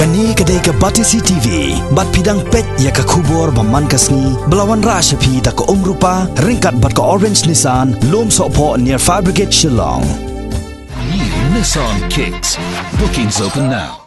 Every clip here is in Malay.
Kani kedai ke Batisi TV, bat pidang pet ya ke kubur baman kasni, belawan rasa pi tak ke rupa, ringkat bat ke Orange Nissan, lom sokpo near Fire Brigade Shillong. New Nissan Kicks. Bookings open now.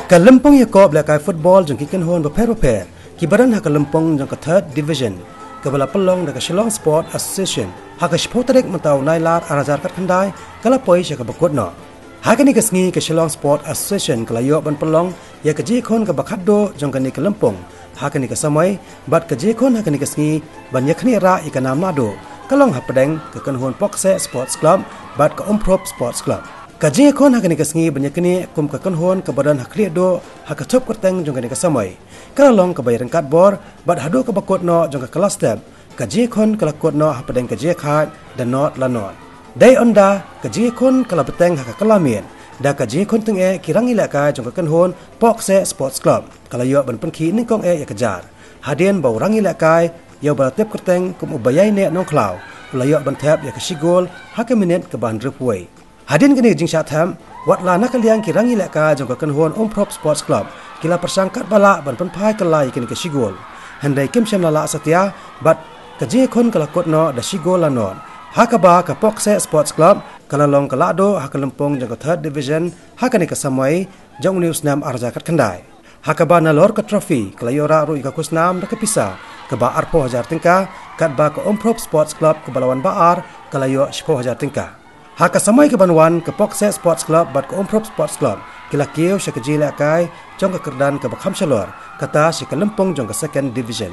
Ke Lympung Yakob lekai football jong kikan hon berpair ki badan Haka Lympung jong ke third division ke bala pelong dekat Shillong Sport Association Haka Shpotarik mentau nailar arajar kat kendai kala poi syaka bakut no Haka ni kesngi ke Shillong Sport Association kala yo ban pelong ya ke jikon ke bakaddo jong ke ni ke Lympung Haka ni ke samai bat ke jikon Haka ni kesngi ban yakni ra ikan nam Lahduh kalong hapedeng ke kan hon Pohkseh Sports Club bat ke Umprop Sports Club Kaji kon hak ni kesngi banyak ni kum ka konhon ke badan hak do hak top kerteng jong ni kesamai. Kalau long ke bayaran kad bor bad hadu ke bakot no jong ke kelas step. Kaji kon kala kot no hak pedeng kaji khat dan not la not. Dai onda kaji kon kala beteng hak kelamin. Da kaji kon teng e kirang ila ka jong ke konhon Pohkseh Sports Club. Kalau yo ban penki ning kong e ya kejar. Hadien bau rang ila kai yo bal tep kerteng kum ubayai ne nong klau. Ulayo ban tap ya ke sigol hak minit ke ban repuai. Hadin kini jing syatham wat la nak liang kirangi leka jong kan hon Umprop Sports Club kila persangkat bala ban penpai kelai kini ke sigol handai kim syam la satya bat kaji kon kala kotno da sigol lanon hakaba ka Pohkseh Sports Club kala long kala do hak Lympung jong third division hakani ka samai jong news nam arjakat kendai hakaba na lor ka trophy kala yora ru ka kusnam da ka pisa ke ba arpo hajar tingka kat ba ka Umprop Sports Club ke balawan baar kala yo 10,000 tingka Haka samai ke Banwan ke Pohkseh Sports Club bat ke Umprop Sports Club kila kieu syaka jila kai jong ke kerdan ke Bakham Shalor kata syaka Lympung jong ke second division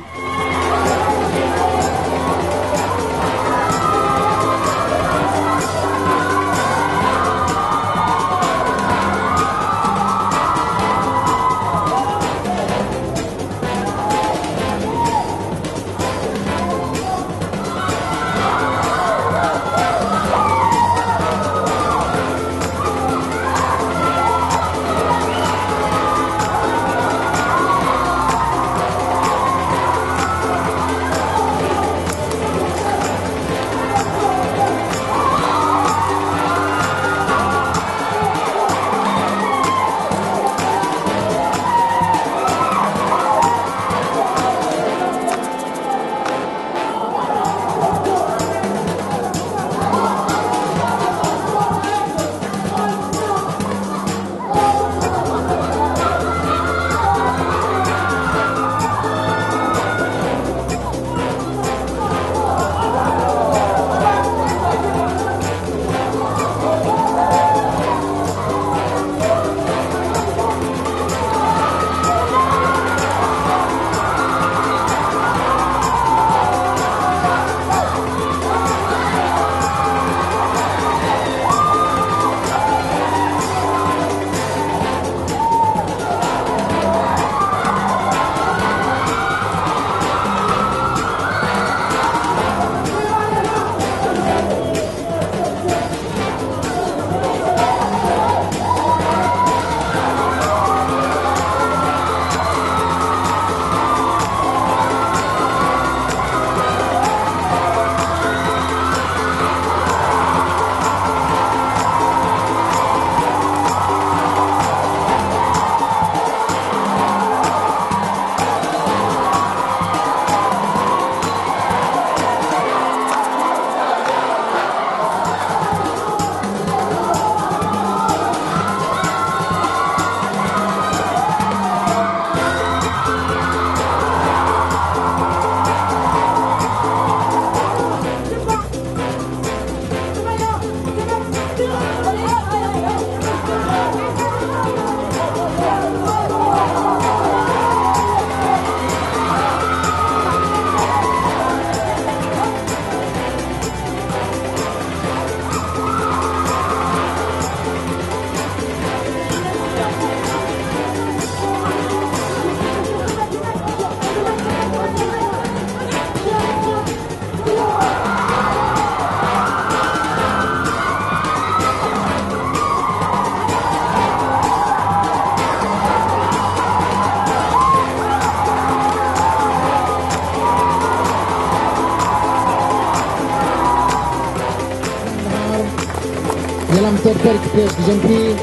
dalam terper kepres dijemput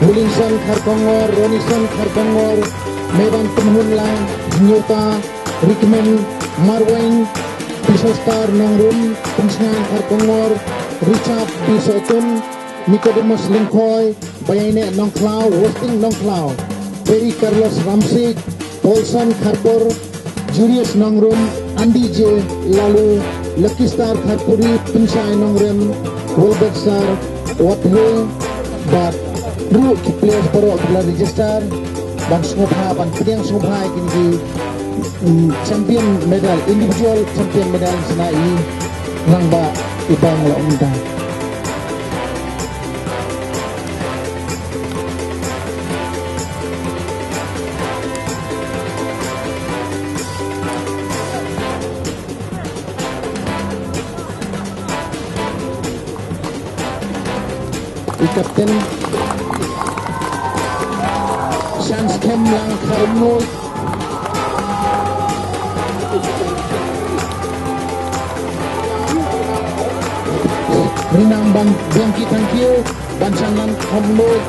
Williamson Kharkongor, Ronison Kharkongor, Medan Penhunlang, Nyota, Rickman, Marweng, Pisostar Nongrum, Pensengan Kharkongor, Richard Pisotun, Nicodemus Lingkoy, Bayane Nongklau, Westing Nongklau, Perry Carlos Ramsik, Paulson Kharpur, Julius Nongrum, Andy J. Lalu, Lucky Star Kharpuri, Pinsai Nongrum, Wilbert Star, Wathul, Bat, Ru Kiples Porok Kepala Register, Ban Sungupha, Ban Pediang Sungupha kini champion medal, individual champion medal senai Rangba Ibang Laumda. Kapten Sans Kem Lang Karumul Rinam Ban Bianchi Tangkil Bancanan Kamul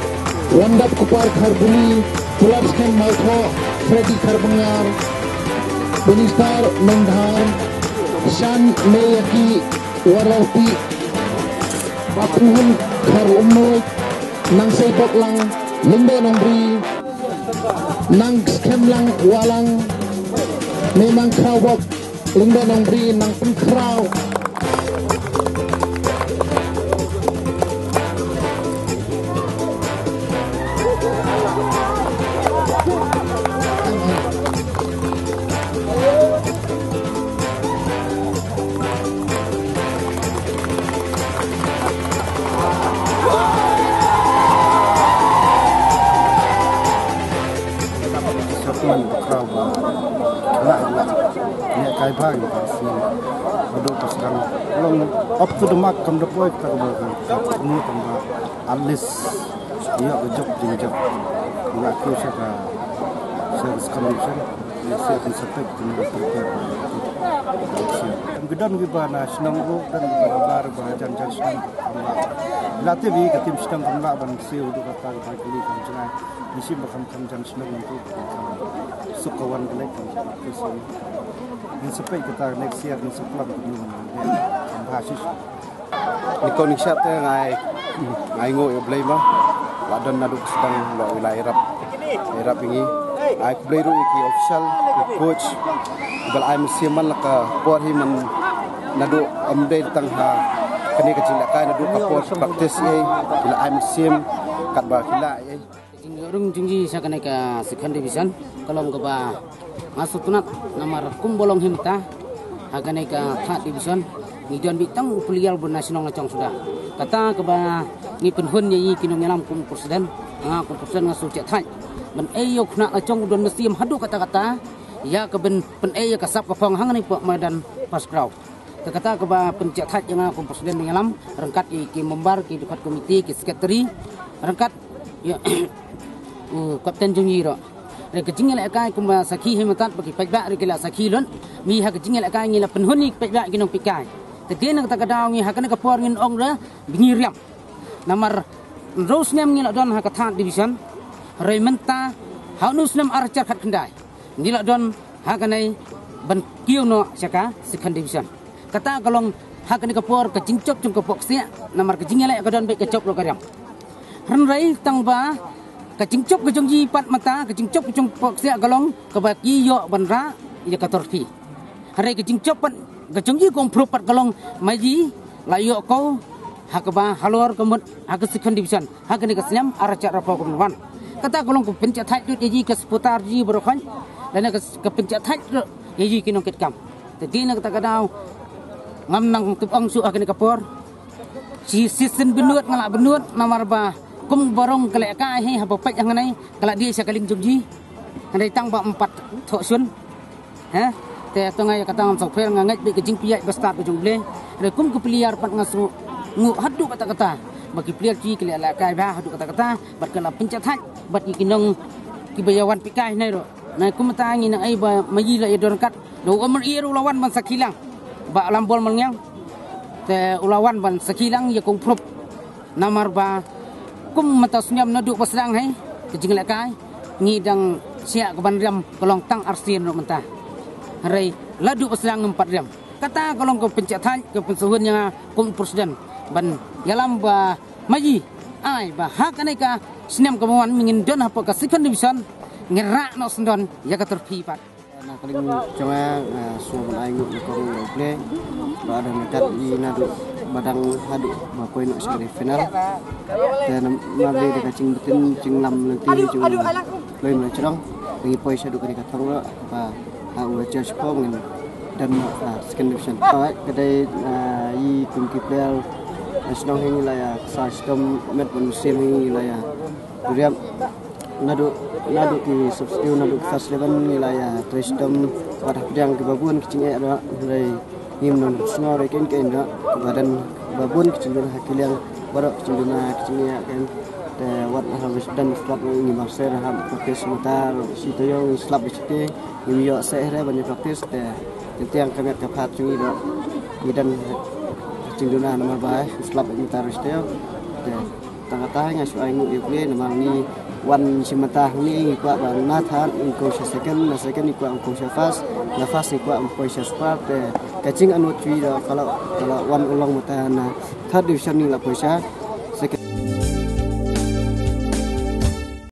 Wandap Kupar Karbuni Pulap Kem Maltho Freddy Karbengar Benistar Mendhar Shan Meyaki Waraupi Bapuhun Kar Umnoy Nang Sepok Lang Limbo Nombri Nang Skem Lang Walang Memang Krawok Limbo Nombri Nang Pengkraw up to the mark come the boy ni tamba at least dia job jinjak na aku saka service condition ni saya inspect ni prepare kemudian kita nasional group dan bar bahagian jangan latih bi ketim sedang kemla ban siu untuk kata kali kancana misi bakam jangan untuk sukawan kelek inspect kita next year ni sekolah ni Hasis Nikon Nisyat ngai ngoi blai ma wadan nadu sedang lo wilayah Arab ini ai blai ru iki official coach bal ai musiman laka por himan nadu amdai tang ha kini kecil ka nadu kapor practice ai bila ai musim kat ba kila ai Rung jingji sakane ka second division kalau ngaba ngasutunat namar kumbolong himta hakane ka third division ni don bitang pulial bernasional ngacong sudah kata keba ni penhun yi kinong nyalam kum presiden kum presiden ngasu cek thai ben ayok nak ngacong don mesti hadu kata-kata ya keben pen ay kasap kapong hang ni pok medan paskraw kata keba pencet thai yang kum presiden nyalam rengkat ki membar ki dekat komiti ki sekretari rengkat ya kapten jungyi ro re kecingel akai kum sakhi hematat bagi pajak re kila sakhi lon mi ha kecingel akai ngila penhun ni pajak kinong pikai Tadi nak kata kadang ni hakane kapor ngin ong re bingiriam. Namar rose nem ngila don hakathat division. Raymenta haunus nem archer khat kendai. Ngila don hakane ban kiu no saka second division. Kata kalong hakane kapor ke cincop cung ke Pohkseh namar ke jingela ka don be ke cop lo kariam. Ran rai tang ba ke cincop ke jong ji pat mata ke cincop cung Pohkseh kalong ke baki yo banra ya katorfi. Hari ke cincop pat Gajungji kong propat kalong maji layo kau hakaba halor kemut hak second division hak ni kesnyam aracat rapa kumwan kata kalong ke pencet thai tu ji ke seputar ji berokhan dan ke pencet thai tu ji kinong ketkam tadi nak kata kadau ngam nang tupang su hak ni kapor si season benut ngalak benut namar ba kum barong kelek ka he haba pat yang nai kalak dia sakaling jungji andai tang ba 4 thok sun te tengah kata ngam sokfer ngangat be kejing piat bestar ke jungle re kum ke piliar pat ngasu ngu hadu kata-kata bagi piliar ji kele la kai ba hadu kata-kata bat kala pencet thai bat kinong kibayawan pikai nai ro nai kum tangi nang ai ba maji la yador kat do amr iru lawan ban sakilang ba lambol mengyang te ulawan ban sakilang ya kong prop namar ba kum mata senyam naduk pasrang hai kejing lekai ngidang siak keban riam kolong tang arsin no mentah hari ladu pasrang 4 riam kata kolong ke pencatan ke pensuhun yang kum presiden ban yalam ba maji ai ba hak aneka senyam kemauan mingin don apa ka second division ngerak no sendon ya ka terpipat na kaling cuma suaban aingut ni kong play ba ada nekat di nadu badang hadu ba poin nak sekali final dan mabli de kacing betin cing lam nanti cing loin na cerong ngi poi sadu kali katong lo ba au judge pong dan second division kedai i kumki player nasional ini lah ya sistem met musim ini lah ya duriam nadu ki substitute nadu first 11 ni lah ya sistem wadah pedang ke babun kecing ada dari himnon snor ken badan babun kecing hakil yang baru kecing ya kan wat harus dan slap ini makser ham praktis mutar situ yang slap bicite ini yo sehre banyak praktis nanti yang kami dapat cungi do dan kecing nama baik slap mutar situ tengah-tengahnya soal ini play nama ni wan simatah ni ikut bang nathan ingko second ikut ingko first nafas ikut ingko sport kacing anu cui kalau wan ulang mata third division ni lah poisa